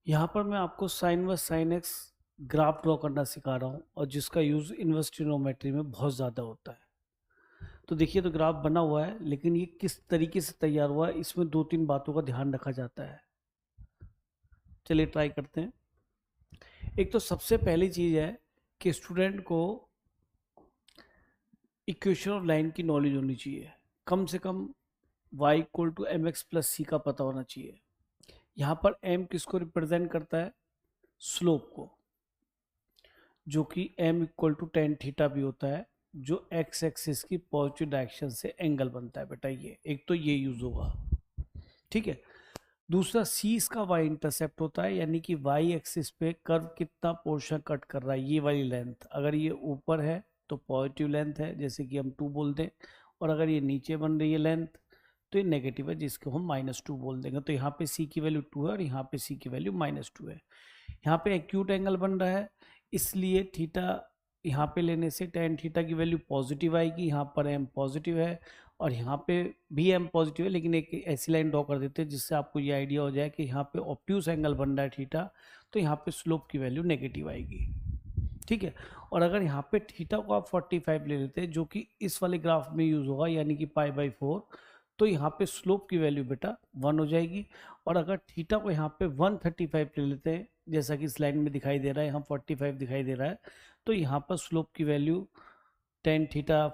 यहाँ पर मैं आपको साइन व साइन एक्स ग्राफ ड्रॉ करना सिखा रहा हूँ और जिसका यूज़ इन्वर्स ट्रिग्नोमेट्री में बहुत ज़्यादा होता है। तो देखिए तो ग्राफ बना हुआ है, लेकिन ये किस तरीके से तैयार हुआ है इसमें दो तीन बातों का ध्यान रखा जाता है। चलिए ट्राई करते हैं। एक तो सबसे पहली चीज़ है कि स्टूडेंट को इक्वेशन ऑफ लाइन की नॉलेज होनी चाहिए। कम से कम y equal to M x plus c का पता होना चाहिए। यहाँ पर m किसको रिप्रेजेंट करता है? स्लोप को, जो कि m equal to tan theta भी होता है, जो x एक्सिस की पॉजिटिव डायरेक्शन से एंगल बनता है। बेटा ये एक तो ये यूज होगा, ठीक है। दूसरा c इसका y इंटरसेप्ट होता है, यानी कि y एक्सिस पे कर्व कितना पोर्शन कट कर रहा है, ये वाली लेंथ। अगर ये ऊपर है तो पॉजिटिव लेंथ है, जैसे कि हम 2 बोल दें, और अगर ये नीचे बन रही है लेंथ तो ये नेगेटिव है, जिसको हम -2 बोल देंगे। तो यहाँ पे c की वैल्यू 2 है और यहाँ पे c की वैल्यू -2 है। यहाँ पे एक्यूट एंगल बन रहा है, इसलिए थीटा यहाँ पे लेने से टेन थीटा की वैल्यू पॉजिटिव आएगी। यहाँ पर m पॉजिटिव है और यहाँ पे भी m पॉजिटिव है, लेकिन एक ऐसी लाइन ड्रॉ कर देते हैं जिससे आपको ये आइडिया हो जाए कि यहाँ पे ऑब्ट्यूस एंगल बन रहा है थीटा, तो यहाँ पे स्लोप की वैल्यू नेगेटिव आएगी, ठीक है। और अगर यहाँ पे थीटा को आप 45 ले लेते हैं, जो कि इस वाले ग्राफ में यूज होगा, यानी कि π/4, तो यहाँ पे स्लोप की वैल्यू बेटा 1 हो जाएगी। और अगर थीटा को यहाँ पे 135 ले लेते हैं, जैसा कि स्लाइड में दिखाई दे रहा है, यहाँ 45 दिखाई दे रहा है, तो यहाँ पर स्लोप की वैल्यू टेन थीटा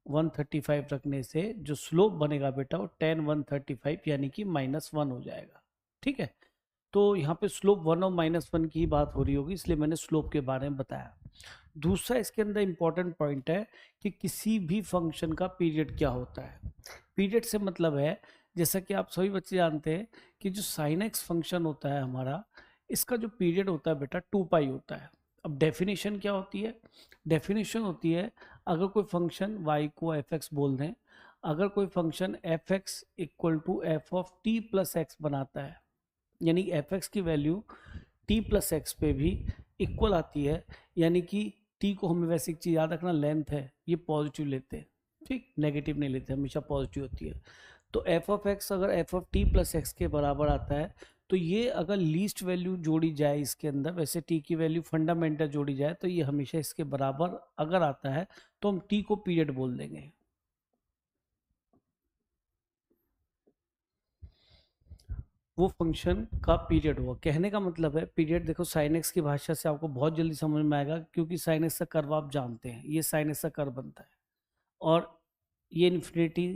135 रखने से जो स्लोप बनेगा बेटा वो टेन 135 यानी कि -1 हो जाएगा, ठीक है। तो यहाँ पे स्लोप 1 और -1 की ही बात हो रही होगी, इसलिए मैंने स्लोप के बारे में बताया। दूसरा इसके अंदर इंपॉर्टेंट पॉइंट है कि किसी भी फंक्शन का पीरियड क्या होता है। पीरियड से मतलब है, जैसा कि आप सभी बच्चे जानते हैं कि जो साइन एक्स फंक्शन होता है हमारा, इसका जो पीरियड होता है बेटा 2π होता है। अब डेफिनेशन क्या होती है? डेफिनेशन होती है, अगर कोई फंक्शन y को f(x) बोल दें, अगर कोई function f(x) equal to f of t plus X बनाता है, यानी f(x) की वैल्यू t प्लस एक्स पे भी इक्वल आती है, यानी कि t को हमें वैसे एक चीज याद रखना, लेंथ है, ये पॉजिटिव लेते हैं, ठीक, नेगेटिव नहीं लेते, हमेशा पॉजिटिव होती है। तो f ऑफ x अगर f of t plus x के बराबर आता है, तो ये अगर लीस्ट वैल्यू जोड़ी जाए इसके अंदर, वैसे t की वैल्यू फंडामेंटल जोड़ी जाए, तो ये हमेशा इसके बराबर अगर आता है तो हम t को पीरियड बोल देंगे। वो फंक्शन का पीरियड हुआ। कहने का मतलब है पीरियड, देखो साइन एक्स की भाषा से आपको बहुत जल्दी समझ में आएगा, क्योंकि साइन एक्स का कर्व आप जानते हैं, ये साइन एक्स का कर्व बनता है और ये इन्फिनिटी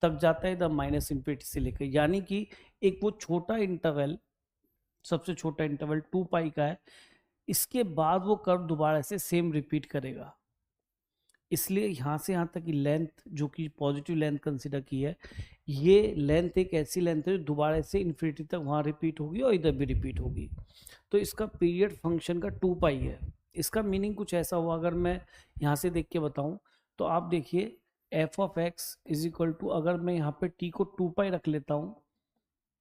तक जाता है, इधर माइनस इन्फिनिटी से लेकर, यानी कि एक वो छोटा इंटरवल, सबसे छोटा इंटरवल 2π का है, इसके बाद वो कर्व दोबारा से सेम रिपीट करेगा। इसलिए यहाँ से यहाँ तक की लेंथ, जो कि पॉजिटिव लेंथ कंसिडर की है, ये लेंथ एक ऐसी लेंथ है जो दोबारा से इन्फिनिटी तक वहाँ रिपीट होगी और इधर भी रिपीट होगी। तो इसका पीरियड फंक्शन का 2π है। इसका मीनिंग कुछ ऐसा हुआ, अगर मैं यहाँ से देख के बताऊँ तो आप देखिए f of x is equal to, अगर मैं यहाँ पे t को 2π रख लेता हूँ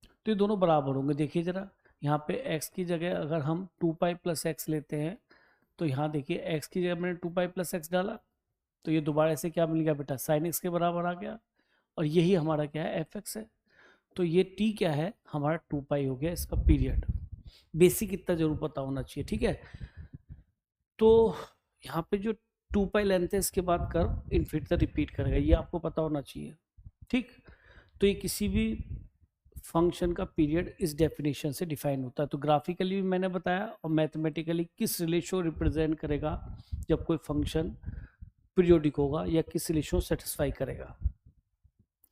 तो ये दोनों बराबर होंगे। देखिए जरा, यहाँ पे x की जगह अगर हम 2π प्लस एक्स लेते हैं, तो यहाँ देखिए x की जगह मैंने 2π प्लस एक्स डाला, तो ये दोबारा से क्या मिल गया बेटा, साइन एक्स के बराबर आ गया, और यही हमारा क्या है, एफ एक्स है। तो ये टी क्या है हमारा, 2π हो गया इसका पीरियड। बेसिक इतना जरूर पता होना चाहिए, ठीक है। तो यहाँ पे जो 2π लेंथ है, इसके बाद कर्व इन्फिनिटी तक रिपीट करेगा, ये आपको पता होना चाहिए, ठीक। तो ये किसी भी फंक्शन का पीरियड इस डेफिनेशन से डिफाइन होता है। तो ग्राफिकली भी मैंने बताया, और मैथमेटिकली किस रिलेशन रिप्रेजेंट करेगा जब कोई फंक्शन पीरियोडिक होगा, या किस रिलेशन सेटिस्फाई करेगा,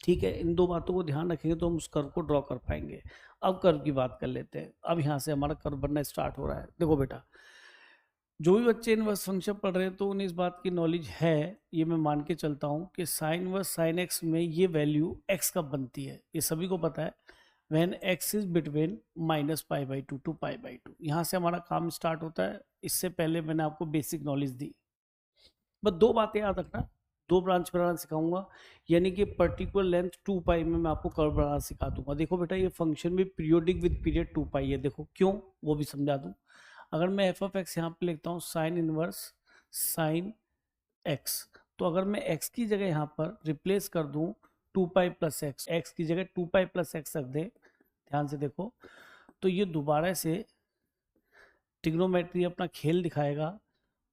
ठीक है। इन दो बातों को ध्यान रखेंगे तो हम उस कर्व को ड्रॉ कर पाएंगे। अब कर्व की बात कर लेते हैं। अब यहाँ से हमारा कर्व बनना स्टार्ट हो रहा है। देखो बेटा, जो भी बच्चे इनवर्स फंक्शन पढ़ रहे हैं तो उन्हें इस बात की नॉलेज है, ये मैं मान के चलता हूँ कि साइन इनवर्स साइन एक्स में ये वैल्यू एक्स कब बनती है, ये सभी को पता है, when x is between -π/2 to π/2। यहाँ से हमारा काम स्टार्ट होता है। इससे पहले मैंने आपको बेसिक नॉलेज दी, बस दो बातें याद रखना, दो ब्रांच बनाना सिखाऊंगा, यानी कि पर्टिकुलर लेंथ 2π में मैं आपको कर्व बनाना सिखा दूंगा। देखो बेटा, ये फंक्शन भी पीरियोडिक विद पीरियड 2π है। देखो क्यों, वो भी समझा दूं। अगर मैं f ऑफ x यहाँ पे लिखता हूँ साइन इनवर्स साइन x, तो अगर मैं x की जगह यहाँ पर रिप्लेस कर दूं 2π प्लस एक्स, एक्स की जगह 2π प्लस एक्स रख दें, ध्यान से देखो, तो ये दोबारा से ट्रिग्नोमेट्री अपना खेल दिखाएगा,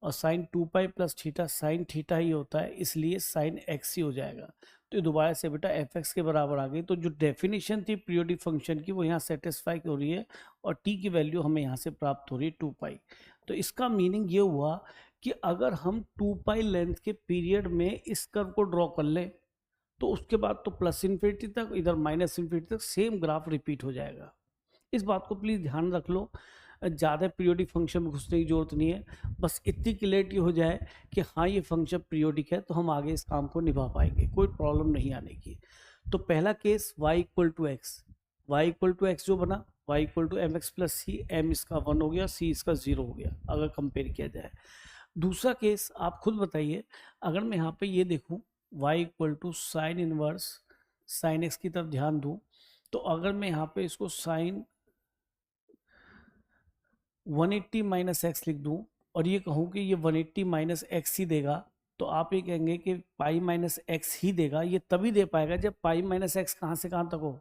और sine 2 pi plus theta sine theta ही होता है, इसलिए साइन एक्स ही हो जाएगा। तो ये दोबारा से बेटा एफ एक्स के बराबर आ गई। तो जो डेफिनेशन थी पीरियोडिक फंक्शन की वो यहाँ सेटिस्फाई हो रही है, और टी की वैल्यू हमें यहाँ से प्राप्त हो रही है 2 पाई। तो इसका मीनिंग ये हुआ कि अगर हम 2 पाई लेंथ के पीरियड में इस कर्व को ड्रॉ कर लें तो उसके बाद तो प्लस इन्फिनिटी तक, इधर माइनस इन्फिनिटी तक सेम ग्राफ रिपीट हो जाएगा। इस बात को प्लीज़ ध्यान रख लो, ज़्यादा पीरियोडिक फंक्शन में घुसने की जरूरत नहीं है, बस इतनी क्लियरिटी हो जाए कि हाँ ये फंक्शन पीरियोडिक है तो हम आगे इस काम को निभा पाएंगे, कोई प्रॉब्लम नहीं आने की। तो पहला case y equal to X, Y equal to X जो बना y equal to M x plus C, M इसका 1 हो गया, सी इसका 0 हो गया अगर कंपेयर किया जाए। दूसरा केस आप खुद बताइए, अगर मैं यहाँ पे ये देखूँ y equal to sine inverse sine X की तरफ ध्यान दूँ, तो अगर मैं यहाँ पे इसको साइन 180 माइनस एक्स लिख दूं और ये कहूँ कि ये 180 माइनस एक्स ही देगा, तो आप ये कहेंगे कि पाई माइनस एक्स ही देगा। ये तभी दे पाएगा जब पाई माइनस एक्स कहाँ से कहाँ तक हो,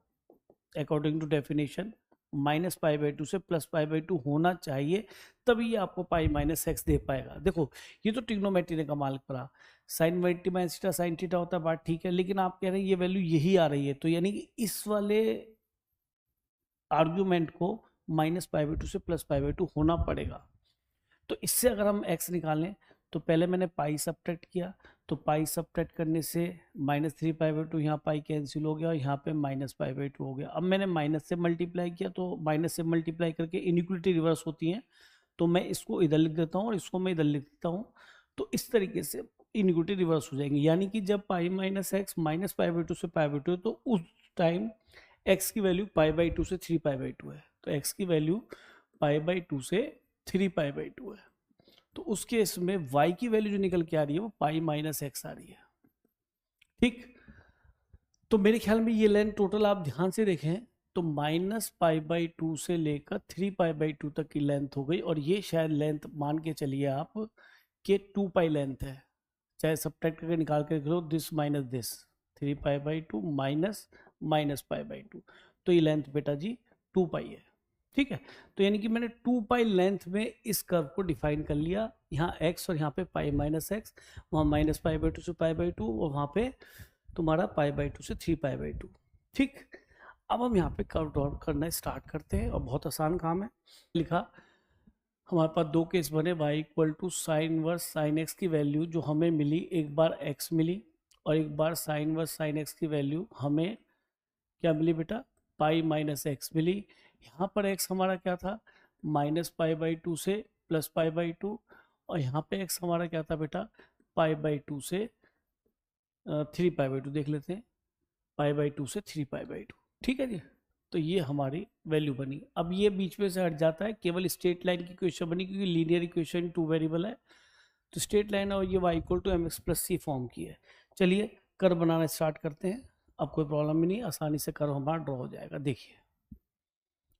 according to definition minus pi by 2 से प्लस पाई बाई 2 होना चाहिए, तभी ये आपको पाई माइनस एक्स दे पाएगा। देखो ये तो ट्रिग्नोमेट्री ने कमाल करा, sine 180 minus theta sine theta होता है, बात ठीक है, लेकिन आप कह रहे हैं ये वैल्यू यही आ रही है, तो यानी कि इस वाले आर्ग्यूमेंट को माइनस पाई बाई 2 से प्लस पाई बाई 2 होना पड़ेगा। तो इससे अगर हम x निकालें तो पहले मैंने पाई सब्ट्रैक्ट किया, तो पाई सब्ट्रैक्ट करने से माइनस 3 पाई बाई 2, यहाँ पाई कैंसिल हो गया और यहाँ पे माइनस पाई बाई 2 हो गया। अब मैंने माइनस से मल्टीप्लाई किया, तो माइनस से मल्टीप्लाई करके इनइक्वलिटी रिवर्स होती है, तो मैं इसको इधर लिख देता हूँ और इसको मैं इधर लिख देता हूँ, तो इस तरीके से इनइक्वलिटी रिवर्स हो जाएंगी। यानी कि जब पाई minus x minus pi by 2 से पाई बाई 2 तो उस टाइम x की वैल्यू पाई बाई 2 से 3 पाई बाई 2 है, तो x की वैल्यू पाई बाई 2 से 3 पाई बाई 2 है। तो उस केस में y की वैल्यू जो निकल के आ रही है वो पाई माइनस एक्स आ रही है। ठीक, तो मेरे ख्याल में ये लेंथ टोटल आप ध्यान से देखें तो माइनस पाई बाई 2 से लेकर 3 पाई बाई 2 तक की लेंथ हो गई, और ये शायद लेंथ मान के चलिए आप कि 2 पाई लेंथ है, चाहे सब्ट्रैक्ट करके निकाल के लो, this minus this 3 pi by 2 minus minus pi by 2, तो ये लेंथ बेटा जी 2 पाई है। ठीक है, तो यानी कि मैंने 2 पाई लेंथ में इस कर्व को डिफाइन कर लिया, यहाँ x और यहाँ पे पाई माइनस एक्स, वहाँ माइनस पाई बाई 2 से पाई बाई 2, और वहाँ पे तुम्हारा पाई बाई 2 से 3 पाई बाई 2। ठीक, अब हम यहाँ पे कर्व ड्रॉ करना स्टार्ट करते हैं, और बहुत आसान काम है। लिखा हमारे पास दो केस बने, y equal to sine inverse sine X की वैल्यू जो हमें मिली, एक बार x मिली और एक बार साइन वर्स साइन एक्स की वैल्यू हमें क्या मिली बेटा, पाई माइनस एक्स मिली। यहाँ पर x हमारा क्या था, माइनस पाई बाई 2 से प्लस पाई बाई 2, और यहाँ पे x हमारा क्या था बेटा, पाई बाई 2 से 3 पाई बाई 2, देख लेते हैं, पाई बाई 2 से 3 पाई बाई 2। ठीक है जी, तो ये हमारी वैल्यू बनी। अब ये बीच में से हट जाता है, केवल स्ट्रेट लाइन की इक्वेशन बनी, क्योंकि लीनियर इक्वेशन 2 वेरिएबल है, तो स्ट्रेट लाइन और ये y equal to M x plus C form की है। चलिए कर्व बनाना स्टार्ट करते हैं, अब कोई प्रॉब्लम भी नहीं, आसानी से कर्व हमारा ड्रॉ हो जाएगा। देखिए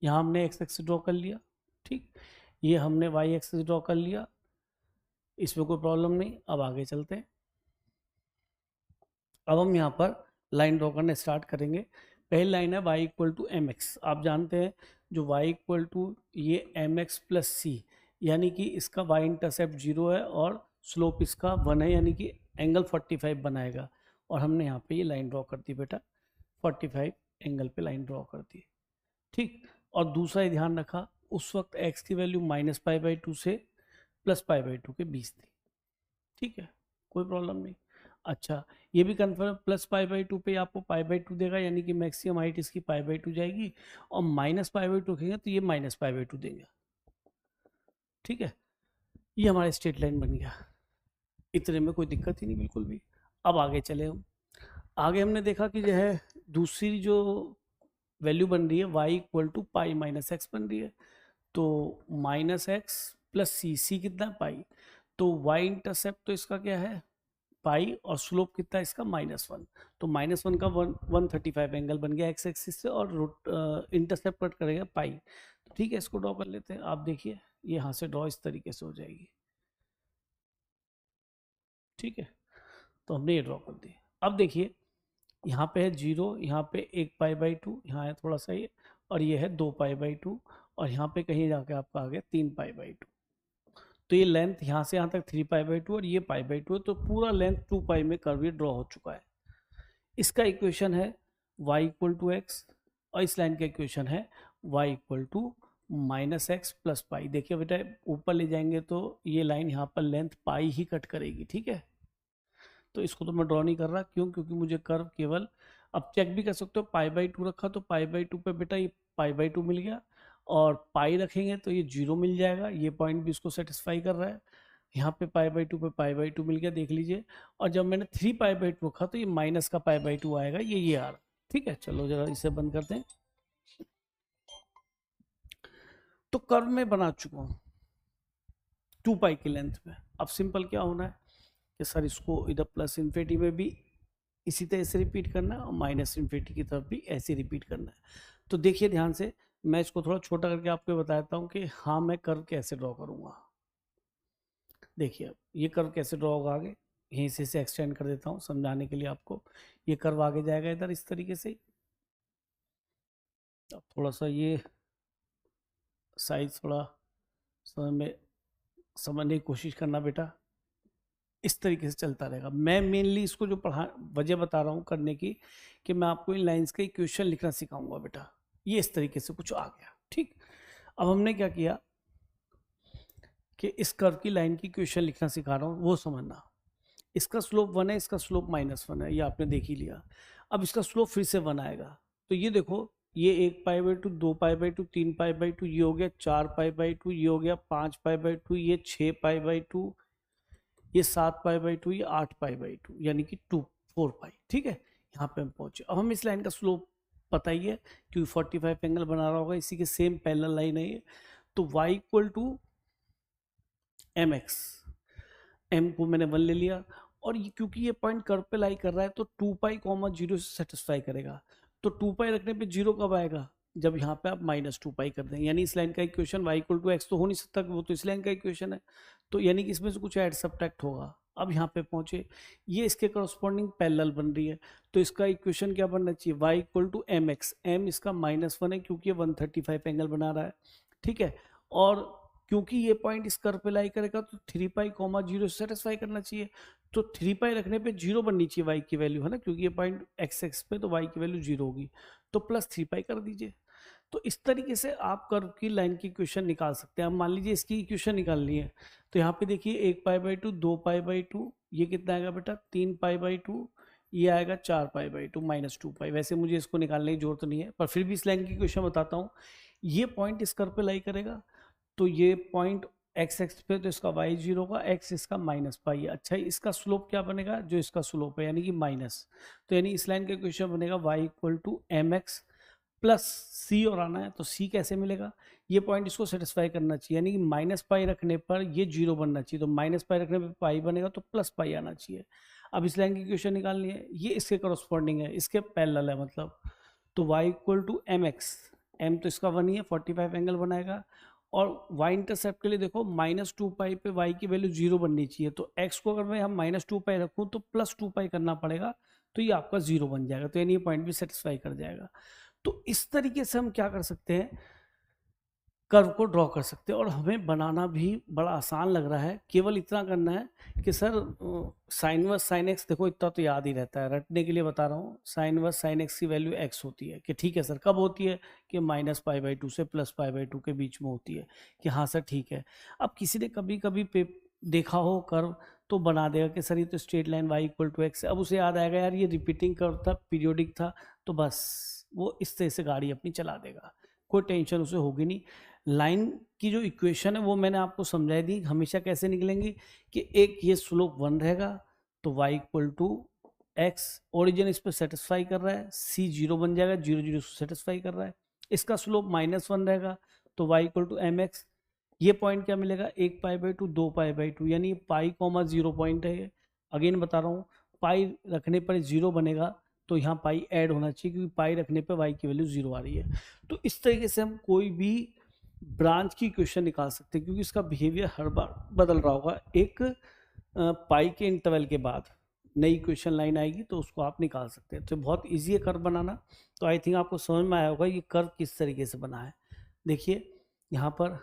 यहाँ हमने x एक्सिस ड्रॉ कर लिया, ठीक, ये हमने y एक्सिस ड्रॉ कर लिया, इसमें कोई प्रॉब्लम नहीं। अब आगे चलते हैं, अब हम यहाँ पर लाइन ड्रॉ करना स्टार्ट करेंगे। पहली लाइन है y equal to M X, आप जानते हैं जो y इक्वल टू ये एम एक्स प्लस सी, यानी कि इसका y इंटरसेप्ट 0 है और स्लोप इसका 1 है, यानी कि एंगल 45 बनाएगा, और हमने यहाँ पे ये लाइन ड्रॉ कर दी बेटा, 45 एंगल पे लाइन ड्रॉ कर दी। ठीक, और दूसरा ही ध्यान रखा उस वक्त x की वैल्यू माइनस पाई बाई 2 से प्लस पाई बाई 2 के बीच थी। ठीक है, कोई प्रॉब्लम नहीं। अच्छा, ये भी कन्फर्म, प्लस पाई बाई 2 पे आपको पाई बाई 2 देगा, यानी कि मैक्सिमम हाइट इसकी पाई बाई 2 जाएगी, और माइनस पाई बाई 2 रखेंगे तो ये माइनस पाई बाई 2 देंगे। ठीक है, ये हमारा स्ट्रेट लाइन बन गया, इतने में कोई दिक्कत ही नहीं बिल्कुल भी। अब आगे चले हम, आगे हमने देखा कि जो है दूसरी जो वैल्यू बन रही है y equal to pi minus X बन रही है, तो minus X plus C, C कितना पाई, तो y इंटरसेप्ट तो इसका क्या है पाई, और स्लोप कितना है इसका -1, तो -1 का 135 एंगल बन गया x एक्सिस से, और इंटरसेप्ट कट करेगा पाई। तो ठीक है, इसको ड्रॉ कर लेते हैं। आप देखिए ये यहाँ से ड्रॉ इस तरीके से हो जाएगी। ठीक है, तो हमने ये ड्रॉ कर दी। अब देखिए यहाँ पे है 0, यहाँ पे 1 पाई बाई 2, यहाँ है थोड़ा सा ये, और ये है 2π/2 और यहाँ पे कहीं जाके आपका आ गया 3π/2। तो ये लेंथ यहाँ से यहाँ तक 3π/2 और ये π/2 है, तो पूरा लेंथ 2π में कर्व ड्रॉ हो चुका है। इसका इक्वेशन है y = x और इस लाइन का इक्वेशन है y = -x + पाई। देखिए बेटा ऊपर ले जाएंगे तो ये लाइन यहाँ पर लेंथ पाई ही कट करेगी, ठीक है। तो इसको तो मैं ड्रॉ नहीं कर रहा, क्यों? क्योंकि मुझे कर्व केवल, अब चेक भी कर सकते हो, π/2 रखा तो π/2 पे बेटा ये π/2 मिल गया, और पाई रखेंगे तो ये 0 मिल जाएगा, ये पॉइंट भी इसको सेटिस्फाई कर रहा है। यहाँ पे π/2 पे π/2 मिल गया, देख लीजिए। और जब मैंने 3π/2 रखा तो ये माइनस का π/2 आएगा, ये आ रहा, ठीक है। चलो जरा इसे बंद करते हैं। तो कर्व में बना चुका हूँ 2π की लेंथ में। अब सिंपल क्या होना है कि सर इसको इधर प्लस इन्फिनिटी में भी इसी तरह से रिपीट करना है और माइनस इन्फिनिटी की तरफ भी ऐसे रिपीट करना है। तो देखिए ध्यान से, मैं इसको थोड़ा छोटा करके आपको बताता हूँ कि हाँ मैं कर्व कैसे ड्रॉ करूँगा। देखिए अब ये कर्व कैसे ड्रॉ होगा आगे, यहीं से इसे एक्सटेंड कर देता हूँ समझाने के लिए आपको। ये कर्व आगे जाएगा इधर इस तरीके से। अब थोड़ा सा ये साइज थोड़ा समझने की कोशिश करना बेटा, इस तरीके से चलता रहेगा। मैं मेनली इसको जो वजह बता रहा हूँ करने की, कि मैं आपको इन लाइंस का इक्वेशन लिखना सिखाऊंगा बेटा। ये इस तरीके से कुछ आ गया, ठीक। अब हमने क्या किया कि इस कर्व की लाइन की इक्वेशन लिखना सिखा रहा हूँ, वो समझना। इसका स्लोप 1 है, इसका स्लोप -1 है, ये आपने देख ही लिया। अब इसका स्लोप फिर से 1 आएगा, तो ये देखो ये 1π/2, 2π/2, 3π/2, ये हो गया 4π/2, ये हो गया 5π/2, ये 6π/2, ये 7π/2, ये 8π/2, यानी कि 4π, ठीक है। यहाँ पे हम पहुंचे। अब हम इस लाइन का स्लोप पता ही है क्योंकि 45 एंगल बना रहा होगा, इसी के सेम पैरेलल लाइन है ये। तो y = mx, m को मैंने 1 ले लिया, और ये क्योंकि ये पॉइंट कर्व पे लाई कर रहा है तो 2π, 0 से सेटिस्फाई करेगा। तो 2π रखने पे 0 कब आएगा? जब यहाँ पे आप -2π कर दें, यानी इस लाइन का इक्वेशन y = x तो हो नहीं सकता, वो तो इस लाइन का इक्वेशन है, तो यानी कि इसमें से कुछ ऐड सब्ट्रैक्ट होगा। अब यहाँ पे पहुंचे, ये इसके करस्पॉन्डिंग पैरेलल बन रही है, तो इसका इक्वेशन क्या बनना चाहिए? y = mx, m इसका -1 है क्योंकि ये 135 एंगल बना रहा है, ठीक है। और क्योंकि ये पॉइंट इस कर्व पे लाई करेगा तो 3π, 0 से सेटिस्फाई करना चाहिए। तो 3π रखने पे 0 बननी चाहिए y की वैल्यू, है ना, क्योंकि ये पॉइंट x पे, तो y की वैल्यू 0 होगी, तो +3π कर दीजिए। तो इस तरीके से आप कर्व की लाइन की इक्वेशन निकाल सकते हैं। अब मान लीजिए इसकी इक्वेशन निकालनी है, तो यहाँ पे देखिए 1π/2, 2π/2, ये कितना आएगा बेटा? 3π/2, ये आएगा 4π/2 -2π। वैसे मुझे इसको निकालने की जरूरत नहीं है, पर फिर भी इस लाइन की इक्वेशन बताता हूँ। ये पॉइंट इस कर्व पे लाई करेगा, तो ये पॉइंट x पे, तो इसका y 0 का, x इसका -π है। अच्छा, इसका स्लोप क्या बनेगा? जो इसका स्लोप है यानी कि माइनस, तो यानी इस लाइन का इक्वेशन बनेगा y = mx प्लस c, और आना है तो c कैसे मिलेगा? ये पॉइंट इसको सेटिस्फाई करना चाहिए, यानी कि -π रखने पर ये 0 बनना चाहिए, तो -π रखने पर पाई बनेगा, तो +π आना चाहिए। अब इस लाइन की इक्वेशन निकालनी है, ये इसके करस्पॉन्डिंग है, इसके पैरेलल है मतलब। तो y = mx, m तो इसका 1 ही है, 45 एंगल बनाएगा, और y इंटरसेप्ट के लिए देखो -2π पे y की वैल्यू 0 बननी चाहिए, तो x को अगर मैं हम -2π रखूँ तो +2π करना पड़ेगा, तो ये आपका 0 बन जाएगा, तो यानी ये पॉइंट भी सेटिस्फाई कर जाएगा। तो इस तरीके से हम क्या कर सकते हैं, कर्व को ड्रॉ कर सकते हैं, और हमें बनाना भी बड़ा आसान लग रहा है। केवल इतना करना है कि sir sine inverse sine X, देखो इतना तो याद ही रहता है, रटने के लिए बता रहा हूँ। साइन वर्स साइन एक्स की वैल्यू x होती है, कि ठीक है सर, कब होती है? कि -π/2 से +π/2 के बीच में होती है, कि हाँ सर ठीक है। अब किसी ने कभी कभी देखा हो कर्व, तो बना देगा कि सर ये तो स्ट्रेट लाइन y = x है। अब उसे याद आएगा यार ये रिपीटिंग कर्व था, पीरियोडिक था, तो बस वो इस तरह से गाड़ी अपनी चला देगा, कोई टेंशन उसे होगी नहीं। लाइन की जो इक्वेशन है वो मैंने आपको समझाई दी, हमेशा कैसे निकलेंगी, कि एक ये स्लोप 1 रहेगा, तो y = x, ओरिजिन इस पर सेटिस्फाई कर रहा है, c 0 बन जाएगा, 0 0 सेटिस्फाई कर रहा है। इसका स्लोप -1 रहेगा, तो y = mx, ये पॉइंट क्या मिलेगा? 1π/2, 2π/2, यानी पाई, 0 पॉइंट है ये। अगेन बता रहा हूँ, पाई रखने पर 0 बनेगा, तो यहाँ पाई ऐड होना चाहिए, क्योंकि पाई रखने पर y की वैल्यू 0 आ रही है। तो इस तरीके से हम कोई भी ब्रांच की इक्वेशन निकाल सकते हैं, क्योंकि इसका बिहेवियर हर बार बदल रहा होगा एक पाई के इंटरवल के बाद। नई क्वेश्चन लाइन आएगी तो उसको आप निकाल सकते हैं। तो बहुत ईजी है कर्व बनाना। तो आई थिंक आपको समझ में आया होगा ये कर्व किस तरीके से बना है। देखिए यहाँ पर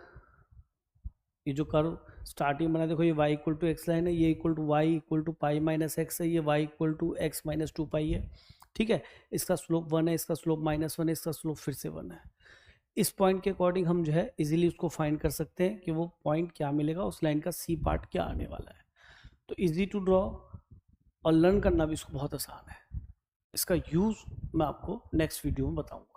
ये जो कर्व स्टार्टिंग बना, देखो ये y equal to x line है, ये equal to y equal to pi minus x है, ये y equal to x minus two pi है। ठीक है, इसका स्लोप 1 है, इसका स्लोप -1 है, इसका स्लोप फिर से 1 है। इस पॉइंट के अकॉर्डिंग हम जो है इजीली उसको फाइंड कर सकते हैं कि वो पॉइंट क्या मिलेगा, उस लाइन का सी पार्ट क्या आने वाला है। तो इजी टू ड्रॉ और लर्न करना भी इसको बहुत आसान है। इसका यूज़ मैं आपको नेक्स्ट वीडियो में बताऊंगा।